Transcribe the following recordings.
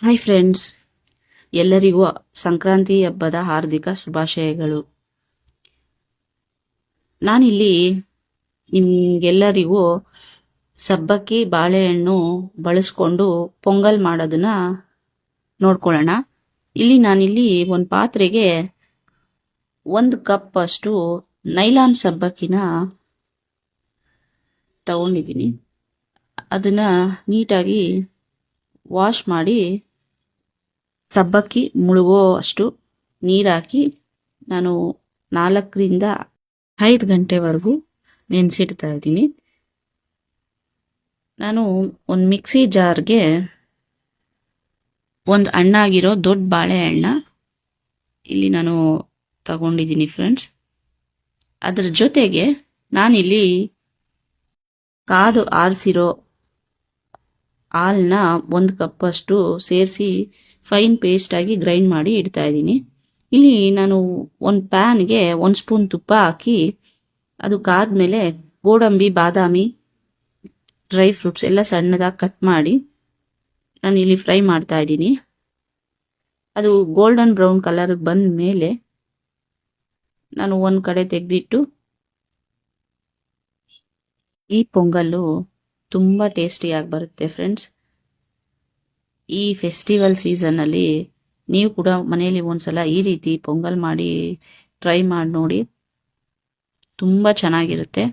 Hi friends, ಎಲ್ಲರಿಗೂ ಸಂಕ್ರಾಂತಿ ಹಬ್ಬದ ಹಾರ್ದಿಕ ಶುಭಾಶಯಗಳು. ನಾನಿಲ್ಲಿ ನಿಮ್ಗೆಲ್ಲರಿಗೂ ಸಬ್ಬಕ್ಕಿ ಬಾಳೆಹಣ್ಣು ಬಳಸ್ಕೊಂಡು ಪೊಂಗಲ್ ಮಾಡೋದನ್ನ ನೋಡ್ಕೊಳ್ಳೋಣ. ನಾನಿಲ್ಲಿ ಒಂದು ಪಾತ್ರೆಗೆ 1 ಕಪ್ ಅಷ್ಟು ನೈಲಾನ್ ಸಬ್ಬಕ್ಕಿನ ತಗೊಂಡಿದ್ದೀನಿ. ಅದನ್ನ ನೀಟಾಗಿ ವಾಶ್ ಮಾಡಿ ಸಬ್ಬಕ್ಕಿ ಮುಳುಗೋ ಅಷ್ಟು ನೀರು ಹಾಕಿ ನಾನು 4 ರಿಂದ 5 ಗಂಟೆವರೆಗೂ ನೆನೆಸಿಡ್ತಾ ಇದ್ದೀನಿ. ನಾನು ಒಂದು ಮಿಕ್ಸಿ ಜಾರ್ಗೆ ಒಂದು ಹಣ್ಣಾಗಿರೋ ದೊಡ್ಡ ಬಾಳೆಹಣ್ಣ ಇಲ್ಲಿ ನಾನು ತಗೊಂಡಿದ್ದೀನಿ ಫ್ರೆಂಡ್ಸ್. ಅದರ ಜೊತೆಗೆ ನಾನಿಲ್ಲಿ ಕಾದು ಆರಿಸಿರೋ ಹಾಲನ್ನ 1 ಕಪ್ ಅಷ್ಟು ಸೇರಿಸಿ ಫೈನ್ ಪೇಸ್ಟ್ ಆಗಿ ಗ್ರೈಂಡ್ ಮಾಡಿ ಇಡ್ತಾ ಇದ್ದೀನಿ. ಇಲ್ಲಿ ನಾನು ಒಂದು ಪ್ಯಾನ್ಗೆ 1 ಸ್ಪೂನ್ ತುಪ್ಪ ಹಾಕಿ ಅದು ಕಾದ್ಮೇಲೆ ಗೋಡಂಬಿ, ಬಾದಾಮಿ, ಡ್ರೈ ಫ್ರೂಟ್ಸ್ ಎಲ್ಲ ಸಣ್ಣದಾಗಿ ಕಟ್ ಮಾಡಿ ನಾನು ಇಲ್ಲಿ ಫ್ರೈ ಮಾಡ್ತಾ ಇದ್ದೀನಿ. ಅದು ಗೋಲ್ಡನ್ ಬ್ರೌನ್ ಕಲರ್ಗೆ ಬಂದ ಮೇಲೆ ನಾನು ಒಂದು ಕಡೆ ತೆಗೆದಿಟ್ಟು, ಈ ಪೊಂಗಲ್ಲು ತುಂಬ ಟೇಸ್ಟಿಯಾಗಿ ಬರುತ್ತೆ ಫ್ರೆಂಡ್ಸ್. ಈ ಫೆಸ್ಟಿವಲ್ ಸೀಸನ್ನಲ್ಲಿ ನೀವು ಕೂಡ ಮನೆಯಲ್ಲಿ ಒಂದ್ಸಲ ಈ ರೀತಿ ಪೊಂಗಲ್ ಮಾಡಿ ಟ್ರೈ ಮಾಡಿ ನೋಡಿ, ತುಂಬ ಚೆನ್ನಾಗಿರುತ್ತೆ.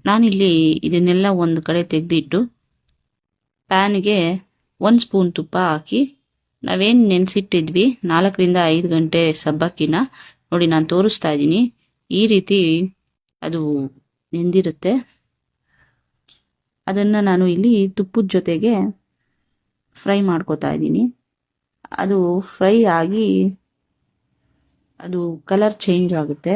ನಾನಿಲ್ಲಿ ಇದನ್ನೆಲ್ಲ ಒಂದು ಕಡೆ ತೆಗೆದಿಟ್ಟು ಪ್ಯಾನ್ಗೆ 1 ಸ್ಪೂನ್ ತುಪ್ಪ ಹಾಕಿ ನಾವೇನು ನೆನೆಸಿಟ್ಟಿದ್ವಿ 4 ರಿಂದ 5 ಗಂಟೆ ಸಬ್ಬಕ್ಕಿನ ನೋಡಿ ನಾನು ತೋರಿಸ್ತಾ ಇದ್ದೀನಿ. ಈ ರೀತಿ ಅದು ನೆಂದಿರುತ್ತೆ. ಅದನ್ನು ನಾನು ಇಲ್ಲಿ ತುಪ್ಪದ ಜೊತೆಗೆ ಫ್ರೈ ಮಾಡ್ಕೋತಾ ಇದ್ದೀನಿ. ಅದು ಫ್ರೈ ಆಗಿ ಅದು ಕಲರ್ ಚೇಂಜ್ ಆಗುತ್ತೆ.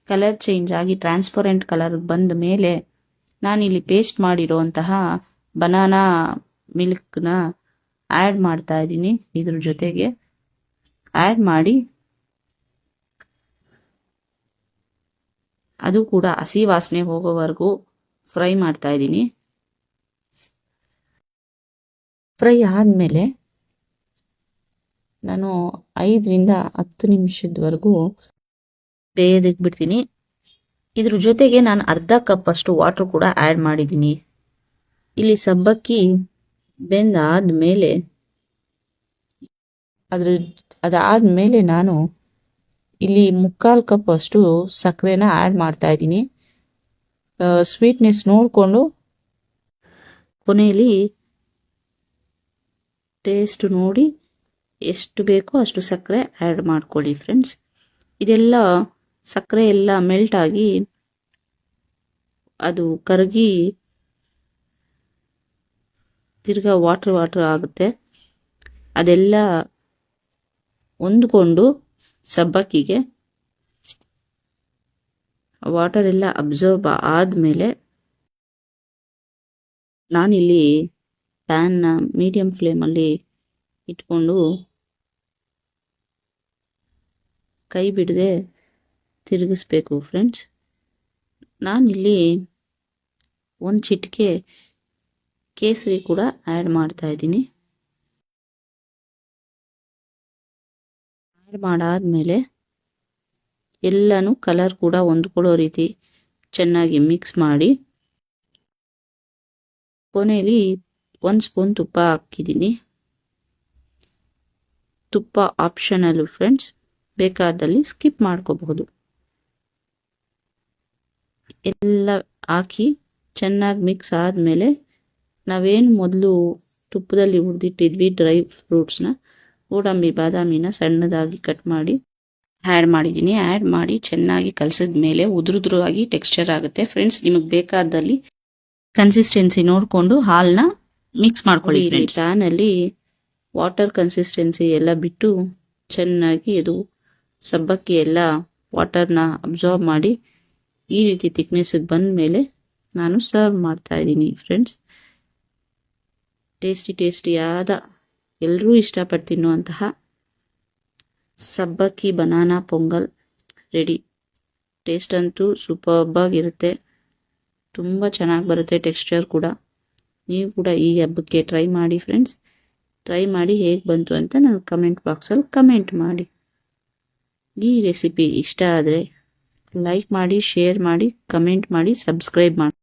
ಕಲರ್ ಚೇಂಜ್ ಆಗಿ ಟ್ರಾನ್ಸ್ಪರೆಂಟ್ ಕಲರ್ ಬಂದ ಮೇಲೆ ನಾನಿಲ್ಲಿ ಪೇಸ್ಟ್ ಮಾಡಿರೋಂತಹ ಬನಾನಾ ಮಿಲ್ಕ್ನ ಆ್ಯಡ್ ಮಾಡ್ತಾ ಇದ್ದೀನಿ. ಇದ್ರ ಜೊತೆಗೆ ಆ್ಯಡ್ ಮಾಡಿ ಅದು ಕೂಡ ಹಸಿ ವಾಸನೆ ಹೋಗೋವರೆಗೂ ಫ್ರೈ ಮಾಡ್ತಾ ಇದ್ದೀನಿ. ಫ್ರೈ ಆದಮೇಲೆ ನಾನು 5 ರಿಂದ 10 ನಿಮಿಷದವರೆಗೂ ಬೇಯೋದಕ್ಬಿಡ್ತೀನಿ. ಇದ್ರ ಜೊತೆಗೆ ನಾನು ಅರ್ಧ ಕಪ್ ಅಷ್ಟು ವಾಟರ್ ಕೂಡ ಆ್ಯಡ್ ಮಾಡಿದ್ದೀನಿ. ಇಲ್ಲಿ ಸಬ್ಬಕ್ಕಿ ಬೆಂದಾದ್ಮೇಲೆ ಅದಾದ್ಮೇಲೆ ನಾನು ಇಲ್ಲಿ 3/4 ಕಪ್ ಅಷ್ಟು ಸಕ್ಕರೆನ ಆ್ಯಡ್ ಮಾಡ್ತಾ ಇದ್ದೀನಿ. ಸ್ವೀಟ್ನೆಸ್ ನೋಡಿಕೊಂಡು ಕೊನೆಯಲ್ಲಿ ಟೇಸ್ಟ್ ನೋಡಿ ಎಷ್ಟು ಬೇಕೋ ಅಷ್ಟು ಸಕ್ಕರೆ ಆ್ಯಡ್ ಮಾಡ್ಕೊಳ್ಳಿ ಫ್ರೆಂಡ್ಸ್. ಇದೆಲ್ಲ ಸಕ್ಕರೆ ಎಲ್ಲ ಮೆಲ್ಟ್ ಆಗಿ ಅದು ಕರಗಿ ತಿರ್ಗಾ ವಾಟರ್ ಆಗುತ್ತೆ. ಅದೆಲ್ಲ ಹೊಂದ್ಕೊಂಡು ಸಬ್ಬಕ್ಕಿಗೆ ವಾಟರ್ ಎಲ್ಲ ಅಬ್ಸರ್ವ್ ಆದಮೇಲೆ ನಾನಿಲ್ಲಿ ಪ್ಯಾನ್ನ ಮೀಡಿಯಂ ಫ್ಲೇಮಲ್ಲಿ ಇಟ್ಕೊಂಡು ಕೈ ಬಿಡದೆ ತಿರುಗಿಸ್ಬೇಕು ಫ್ರೆಂಡ್ಸ್. ನಾನಿಲ್ಲಿ 1 ಚಿಟಿಕೆ ಕೇಸರಿ ಕೂಡ ಆ್ಯಡ್ ಮಾಡ್ತಾ ಇದ್ದೀನಿ. ಆ್ಯಡ್ ಮಾಡಾದ್ಮೇಲೆ ಎಲ್ಲನೂ ಕಲರ್ ಕೂಡ ಹೊಂದ್ಕೊಳ್ಳೋ ರೀತಿ ಚೆನ್ನಾಗಿ ಮಿಕ್ಸ್ ಮಾಡಿ ಕೊನೆಯಲ್ಲಿ 1 ಸ್ಪೂನ್ ತುಪ್ಪ ಹಾಕಿದ್ದೀನಿ. ತುಪ್ಪ ಆಪ್ಷನಲ್ಲು ಫ್ರೆಂಡ್ಸ್, ಬೇಕಾದಲ್ಲಿ ಸ್ಕಿಪ್ ಮಾಡ್ಕೋಬಹುದು. ಎಲ್ಲ ಹಾಕಿ ಚೆನ್ನಾಗಿ ಮಿಕ್ಸ್ ಆದಮೇಲೆ ನಾವೇನು ಮೊದಲು ತುಪ್ಪದಲ್ಲಿ ಹುರಿದಿಟ್ಟಿದ್ವಿ ಡ್ರೈ ಫ್ರೂಟ್ಸ್ನ, ಗೋಡಂಬಿ, ಬಾದಾಮಿನ ಸಣ್ಣದಾಗಿ ಕಟ್ ಮಾಡಿ ಆ್ಯಡ್ ಮಾಡಿದ್ದೀನಿ. ಆ್ಯಡ್ ಮಾಡಿ ಚೆನ್ನಾಗಿ ಕಲಸಿದ ಮೇಲೆ ಉದುರುದ್ರಾಗಿ ಟೆಕ್ಸ್ಚರ್ ಆಗುತ್ತೆ ಫ್ರೆಂಡ್ಸ್. ನಿಮಗೆ ಬೇಕಾದಲ್ಲಿ ಕನ್ಸಿಸ್ಟೆನ್ಸಿ ನೋಡಿಕೊಂಡು ಹಾಲನ್ನ ಮಿಕ್ಸ್ ಮಾಡ್ಕೊಳ್ಳಿ. ಪ್ಯಾನಲ್ಲಿ ವಾಟರ್ ಕನ್ಸಿಸ್ಟೆನ್ಸಿ ಎಲ್ಲ ಬಿಟ್ಟು ಚೆನ್ನಾಗಿ ಇದು ಸಬ್ಬಕ್ಕಿ ಎಲ್ಲ ವಾಟರ್ನ ಅಬ್ಸಾರ್ಬ್ ಮಾಡಿ ಈ ರೀತಿ ಥಿಕ್ನೆಸ್ಸಿಗೆ ಬಂದ ಮೇಲೆ ನಾನು ಸರ್ವ್ ಮಾಡ್ತಾ ಇದ್ದೀನಿ ಫ್ರೆಂಡ್ಸ್. ಟೇಸ್ಟಿಯಾದ ಎಲ್ಲರೂ ಇಷ್ಟಪಟ್ಟು ತಿನ್ನುವಂತಹ ಸಬ್ಬಕ್ಕಿ ಬನಾನಾ ಪೊಂಗಲ್ ರೆಡಿ. ಟೇಸ್ಟ್ ಅಂತೂ ಸೂಪರ್ಬ್ ಆಗಿರುತ್ತೆ, ತುಂಬ ಚೆನ್ನಾಗಿ ಬರುತ್ತೆ ಟೆಕ್ಸ್ಚರ್ ಕೂಡ. ನೀವು ಕೂಡ ಈ ಹಬ್ಬಕ್ಕೆ ಟ್ರೈ ಮಾಡಿ ಫ್ರೆಂಡ್ಸ್. ಟ್ರೈ ಮಾಡಿ ಹೇಗೆ ಬಂತು ಅಂತ ನಾನು ಕಮೆಂಟ್ ಬಾಕ್ಸಲ್ಲಿ ಕಮೆಂಟ್ ಮಾಡಿ. ಈ ರೆಸಿಪಿ ಇಷ್ಟ ಆದರೆ ಲೈಕ್ ಮಾಡಿ, ಶೇರ್ ಮಾಡಿ, ಕಮೆಂಟ್ ಮಾಡಿ, ಸಬ್ಸ್ಕ್ರೈಬ್ ಮಾಡಿ.